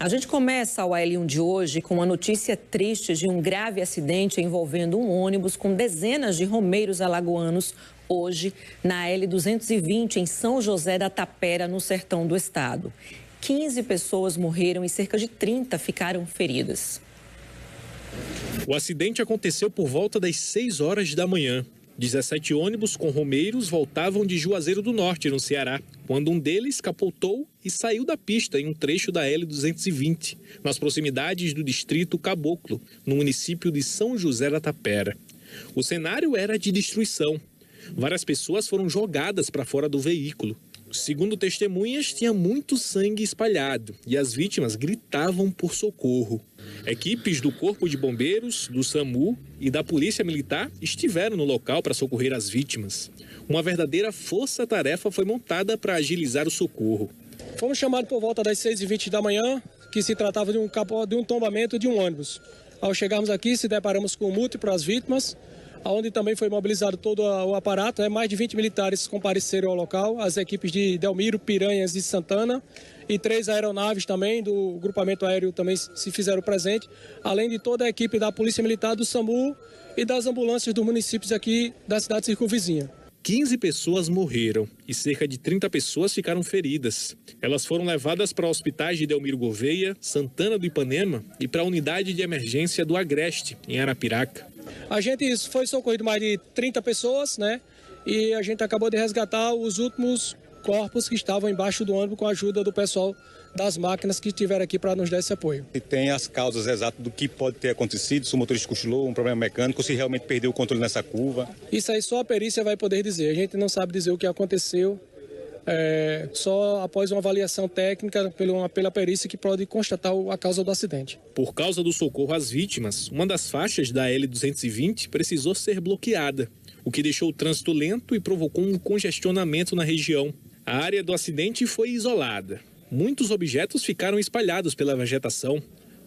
A gente começa o AL1 de hoje com uma notícia triste de um grave acidente envolvendo um ônibus com dezenas de romeiros alagoanos hoje na L220 em São José da Tapera, no sertão do estado. 15 pessoas morreram e cerca de 30 ficaram feridas. O acidente aconteceu por volta das 6 horas da manhã. 17 ônibus com romeiros voltavam de Juazeiro do Norte, no Ceará, quando um deles capotou e saiu da pista em um trecho da L220, nas proximidades do distrito Caboclo, no município de São José da Tapera. O cenário era de destruição. Várias pessoas foram jogadas para fora do veículo. Segundo testemunhas, tinha muito sangue espalhado e as vítimas gritavam por socorro. Equipes do Corpo de Bombeiros, do SAMU e da Polícia Militar estiveram no local para socorrer as vítimas. Uma verdadeira força-tarefa foi montada para agilizar o socorro. Fomos chamados por volta das 6h20 da manhã, que se tratava de um tombamento de um ônibus. Ao chegarmos aqui, se deparamos com múltiplas vítimas, onde também foi mobilizado todo o aparato. Mais de 20 militares compareceram ao local, as equipes de Delmiro, Piranhas e Santana, e 3 aeronaves também do grupamento aéreo também se fizeram presente, além de toda a equipe da Polícia Militar, do SAMU e das ambulâncias dos municípios aqui da cidade circunvizinha. 15 pessoas morreram e cerca de 30 pessoas ficaram feridas. Elas foram levadas para hospitais de Delmiro Gouveia, Santana do Ipanema e para a unidade de emergência do Agreste, em Arapiraca. A gente foi socorrido mais de 30 pessoas, né? E a gente acabou de resgatar os últimos corpos que estavam embaixo do ônibus com a ajuda do pessoal das máquinas que estiveram aqui para nos dar esse apoio. E tem as causas exatas do que pode ter acontecido, se o motorista cochilou, um problema mecânico, se realmente perdeu o controle nessa curva. Isso aí só a perícia vai poder dizer. A gente não sabe dizer o que aconteceu, só após uma avaliação técnica pela perícia que pode constatar a causa do acidente. Por causa do socorro às vítimas, uma das faixas da L220 precisou ser bloqueada, o que deixou o trânsito lento e provocou um congestionamento na região. A área do acidente foi isolada. Muitos objetos ficaram espalhados pela vegetação.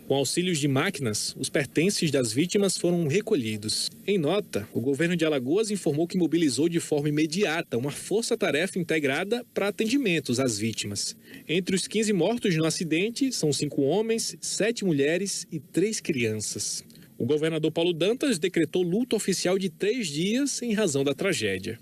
Com auxílios de máquinas, os pertences das vítimas foram recolhidos. Em nota, o governo de Alagoas informou que mobilizou de forma imediata uma força-tarefa integrada para atendimentos às vítimas. Entre os 15 mortos no acidente, são 5 homens, 7 mulheres e 3 crianças. O governador Paulo Dantas decretou luto oficial de 3 dias em razão da tragédia.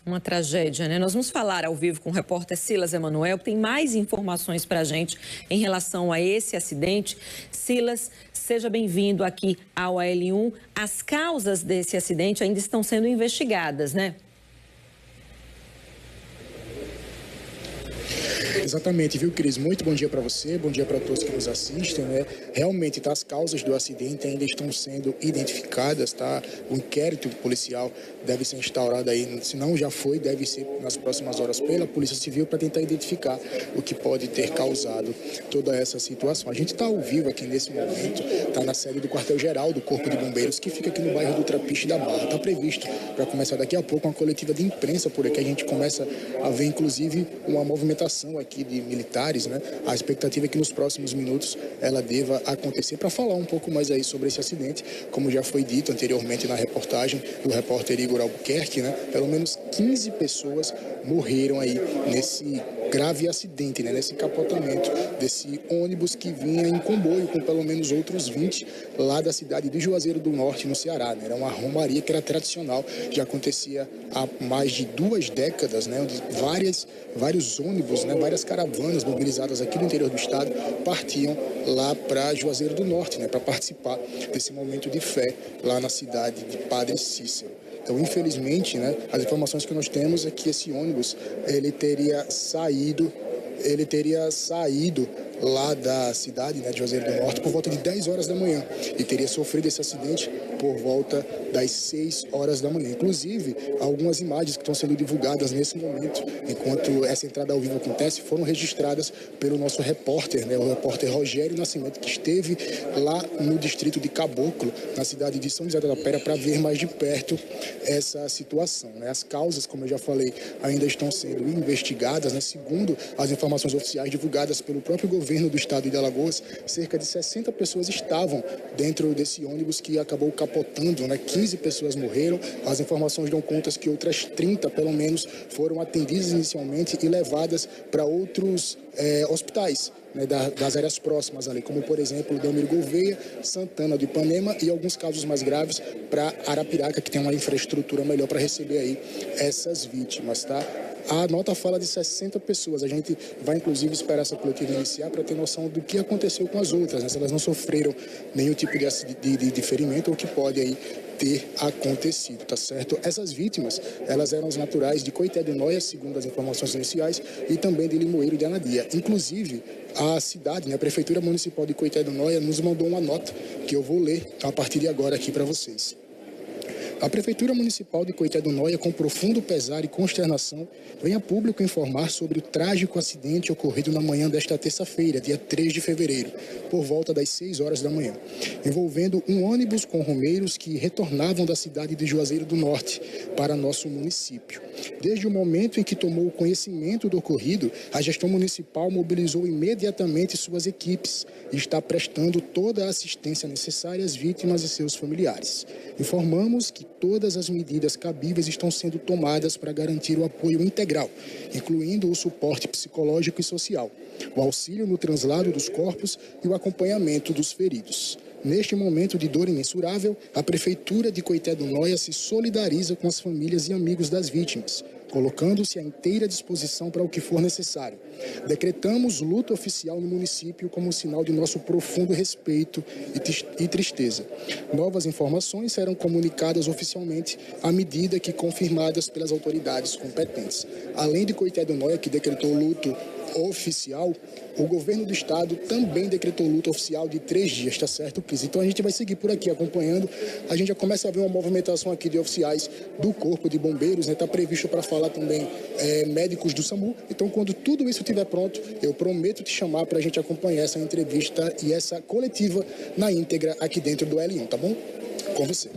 Uma tragédia, né? Nós vamos falar ao vivo com o repórter Silas Emanuel, que tem mais informações para a gente em relação a esse acidente. Silas, seja bem-vindo aqui ao AL1. As causas desse acidente ainda estão sendo investigadas, né? Exatamente, viu, Cris? Muito bom dia para você, bom dia para todos que nos assistem, né? Realmente, as causas do acidente ainda estão sendo identificadas, tá? O inquérito policial deve ser instaurado aí, se não já foi, deve ser nas próximas horas pela Polícia Civil para tentar identificar o que pode ter causado toda essa situação. A gente está ao vivo aqui nesse momento, está na sede do quartel-geral do Corpo de Bombeiros, que fica aqui no bairro do Trapiche da Barra. Está previsto para começar daqui a pouco uma coletiva de imprensa por aqui. A gente começa a ver, inclusive, uma movimentação aqui de militares, né? A expectativa é que nos próximos minutos ela deva acontecer para falar um pouco mais aí sobre esse acidente, como já foi dito anteriormente na reportagem do repórter Igor Albuquerque, né? Pelo menos 15 pessoas morreram aí nesse grave acidente, né? Nesse capotamento desse ônibus que vinha em comboio com pelo menos outros 20 lá da cidade de Juazeiro do Norte, no Ceará, né? Era uma romaria que era tradicional, já acontecia há mais de 2 décadas, né? Onde vários ônibus, né? Várias caravanas mobilizadas aqui no interior do estado partiam lá para Juazeiro do Norte, né? Para participar desse momento de fé lá na cidade de Padre Cícero. Então, infelizmente, né, as informações que nós temos é que esse ônibus ele teria saído lá da cidade, né, de Juazeiro do Norte por volta de 10 horas da manhã e teria sofrido esse acidente por volta das 6 horas da manhã. Inclusive, algumas imagens que estão sendo divulgadas nesse momento, enquanto essa entrada ao vivo acontece, foram registradas pelo nosso repórter, né, o repórter Rogério Nascimento, que esteve lá no distrito de Caboclo, na cidade de São José da Tapera, para ver mais de perto essa situação, né. As causas, como eu já falei, ainda estão sendo investigadas, né, segundo as informações oficiais divulgadas pelo próprio governo do estado de Alagoas, cerca de 60 pessoas estavam dentro desse ônibus que acabou capotando, né? 15 pessoas morreram. As informações dão conta que outras 30, pelo menos, foram atendidas inicialmente e levadas para outros hospitais, né, das áreas próximas ali, como por exemplo Delmiro Gouveia, Santana do Ipanema e alguns casos mais graves para Arapiraca, que tem uma infraestrutura melhor para receber aí essas vítimas, tá? A nota fala de 60 pessoas. A gente vai, inclusive, esperar essa coletiva iniciar para ter noção do que aconteceu com as outras, né? Se elas não sofreram nenhum tipo de ferimento ou que pode aí ter acontecido, tá certo? Essas vítimas, elas eram as naturais de Coité do Noia, segundo as informações iniciais, e também de Limoeiro de Anadia. Inclusive, a cidade, né, a Prefeitura Municipal de Coité do Noia, nos mandou uma nota que eu vou ler a partir de agora aqui para vocês. A Prefeitura Municipal de Coité do Noia, com profundo pesar e consternação, vem a público informar sobre o trágico acidente ocorrido na manhã desta terça-feira, dia 3 de fevereiro, por volta das 6 horas da manhã, envolvendo um ônibus com romeiros que retornavam da cidade de Juazeiro do Norte para nosso município. Desde o momento em que tomou conhecimento do ocorrido, a gestão municipal mobilizou imediatamente suas equipes e está prestando toda a assistência necessária às vítimas e seus familiares. Informamos que todas as medidas cabíveis estão sendo tomadas para garantir o apoio integral, incluindo o suporte psicológico e social, o auxílio no translado dos corpos e o acompanhamento dos feridos. Neste momento de dor imensurável, a Prefeitura de Coité do Noia se solidariza com as famílias e amigos das vítimas, colocando-se à inteira disposição para o que for necessário. Decretamos luto oficial no município como sinal de nosso profundo respeito e tristeza. Novas informações serão comunicadas oficialmente à medida que confirmadas pelas autoridades competentes. Além de Coité do Noia, que decretou luto oficial, o governo do estado também decretou luta oficial de 3 dias, tá certo, Cris? Então a gente vai seguir por aqui acompanhando. A gente já começa a ver uma movimentação aqui de oficiais do Corpo de Bombeiros, né? Tá previsto para falar também médicos do SAMU. Então, quando tudo isso estiver pronto, eu prometo te chamar para a gente acompanhar essa entrevista e essa coletiva na íntegra aqui dentro do L1, tá bom? Com você.